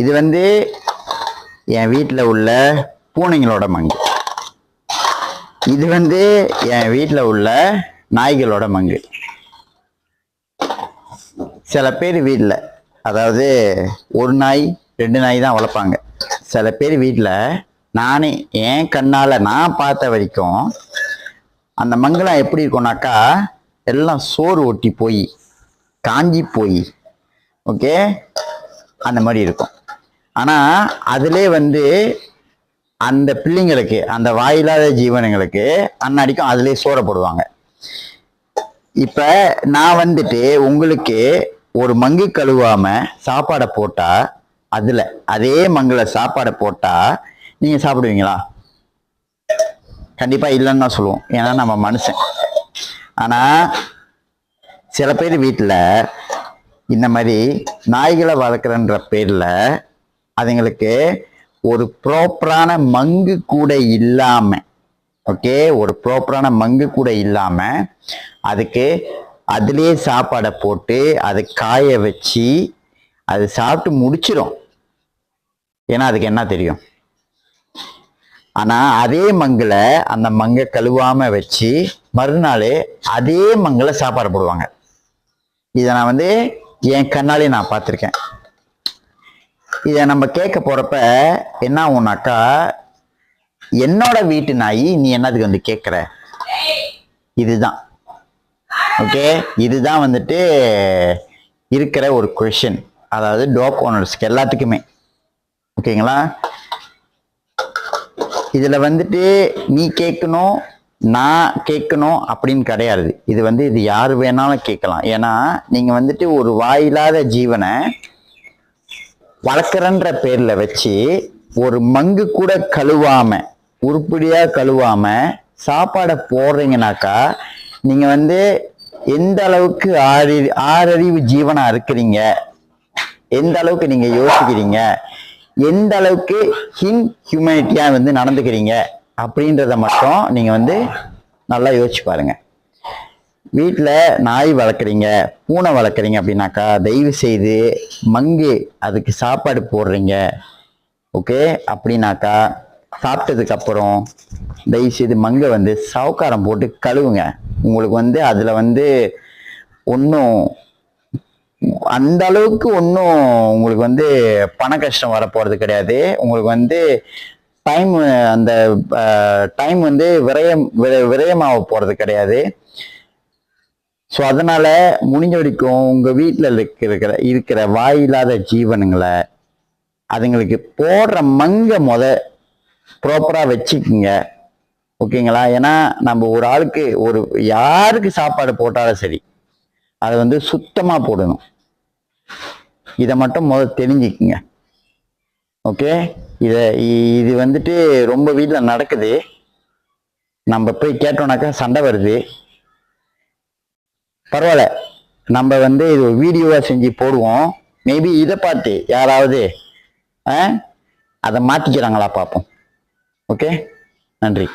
இது வந்து என் வீட்டில் உள்ள பூனைங்களோட மங்கு. இது வந்து என் வீட்டில் உள்ள நாய்களோட மங்கு. சில பேர் வீட்டில், அதாவது ஒரு நாய் 2 நாய் தான் வளர்ப்பாங்க. சில பேர் வீட்டில் நானே என் கண்ணால் நான் பார்த்த வரைக்கும் அந்த மங்கெல்லாம் எப்படி இருக்கும்னாக்கா, எல்லாம் சோறு ஒட்டி போய் காஞ்சி போய் ஓகே அந்த மாதிரி இருக்கும். ஆனால் அதிலே வந்து அந்த பிள்ளைங்களுக்கு, அந்த வாயில்லாத ஜீவனங்களுக்கு அன்னாடிக்கும் அதிலே சோற போடுவாங்க. இப்போ நான் வந்துட்டு உங்களுக்கு ஒரு மங்கு கழுவாம சாப்பாடை போட்டா, அதில் அதே மங்கில் சாப்பாடை போட்டா நீங்கள் சாப்பிடுவீங்களா? கண்டிப்பாக இல்லைன்னு தான் சொல்லுவோம், ஏன்னா நம்ம மனுஷன். ஆனால் சில பேர் வீட்டில் இந்த மாதிரி நாய்களை வளர்க்குறன்ற பேரில் அதுங்களுக்கு ஒரு ப்ராப்பரான மங்கு கூட இல்லாமல், ஓகே, ஒரு ப்ராப்பரான மங்கு கூட இல்லாமல் அதுக்கு அதிலே சாப்பாடை போட்டு அதை காய வச்சு அது சாப்பிட்டு முடிச்சிடும். ஏன்னா அதுக்கு என்ன தெரியும். ஆனால் அதே மங்கில் அந்த மங்கை கழுவாமல் வச்சு மறுநாள் அதே மங்கில் சாப்பாடு போடுவாங்க. இதை நான் வந்து என் கண்ணாலே நான் பார்த்துருக்கேன். இதை நம்ம கேட்க போகிறப்ப என்ன ஆகும்னாக்கா, என்னோட வீட்டு நாய் நீ என்னதுக்கு வந்து கேட்குற? இதுதான் ஓகே, இதுதான் வந்துட்டு இருக்கிற ஒரு கொஷின். அதாவது டாக் ஓனர்ஸ்க்கு எல்லாத்துக்குமே, ஓகேங்களா? இதில் வந்துட்டு நீ கேட்கணும் நான் கேட்கணும் அப்படின்னு கிடையாது. இது வந்து இது யார் வேணாலும் கேட்கலாம். ஏன்னா நீங்கள் வந்துட்டு ஒரு வாயில்லாத ஜீவனை வளர்க்குறன்ற பேரில் வச்சு ஒரு மங்கு கூட கழுவாம, உருப்படியாக கழுவாம சாப்பாடை போடுறீங்கனாக்கா நீங்கள் வந்து எந்த அளவுக்கு ஆறறிவு ஜீவனாக இருக்கிறீங்க, எந்த அளவுக்கு நீங்கள் யோசிக்கிறீங்க, எந்த அளவுக்கு ஹியூமனிட்டியாக வந்து நடந்துக்கிறீங்க அப்படின்றத மட்டும் நீங்கள் வந்து நல்லா யோசிச்சு பாருங்க. வீட்டில் நாய் வளர்க்குறீங்க, பூனை வளர்க்குறீங்க அப்படின்னாக்கா தயவு செய்து மங்கு அதுக்கு சாப்பாடு போடுறீங்க ஓகே அப்படின்னாக்கா சாப்பிட்டதுக்கப்புறம் தயவு செய்து மங்கை வந்து சவுக்காரம் போட்டு கழுவுங்க. உங்களுக்கு வந்து அதில் வந்து ஒன்றும் அந்த அளவுக்கு ஒன்றும் உங்களுக்கு வந்து பண கஷ்டம் வரப்போகிறது கிடையாது. உங்களுக்கு வந்து அந்த டைம் வந்து விரயமாக போகிறது கிடையாது. ஸோ அதனால் முடிஞ்ச வரைக்கும் உங்கள் வீட்டில் இருக்கிற வாயில்லாத ஜீவனுங்களை அதுங்களுக்கு போடுற மங்கை ப்ராப்பராக வச்சுக்குங்க, ஓகேங்களா? ஏன்னா நம்ம ஒரு ஆளுக்கு யாருக்கு சாப்பாடு போட்டாலும் சரி அதை வந்து சுத்தமாக போடணும். இதை மட்டும் தெரிஞ்சுக்குங்க, ஓகே? இது வந்துட்டு ரொம்ப வீட்டில் நடக்குது. நம்ம போய் கேட்டோம்னாக்கா சண்டை வருது. பரவாயில்ல, நம்ம வந்து இது ஒரு வீடியோவாக செஞ்சு போடுவோம். மேபி இதை பார்த்து யாராவது அதை மாற்றிக்கிறாங்களா பார்ப்போம். ஓகே, நன்றி.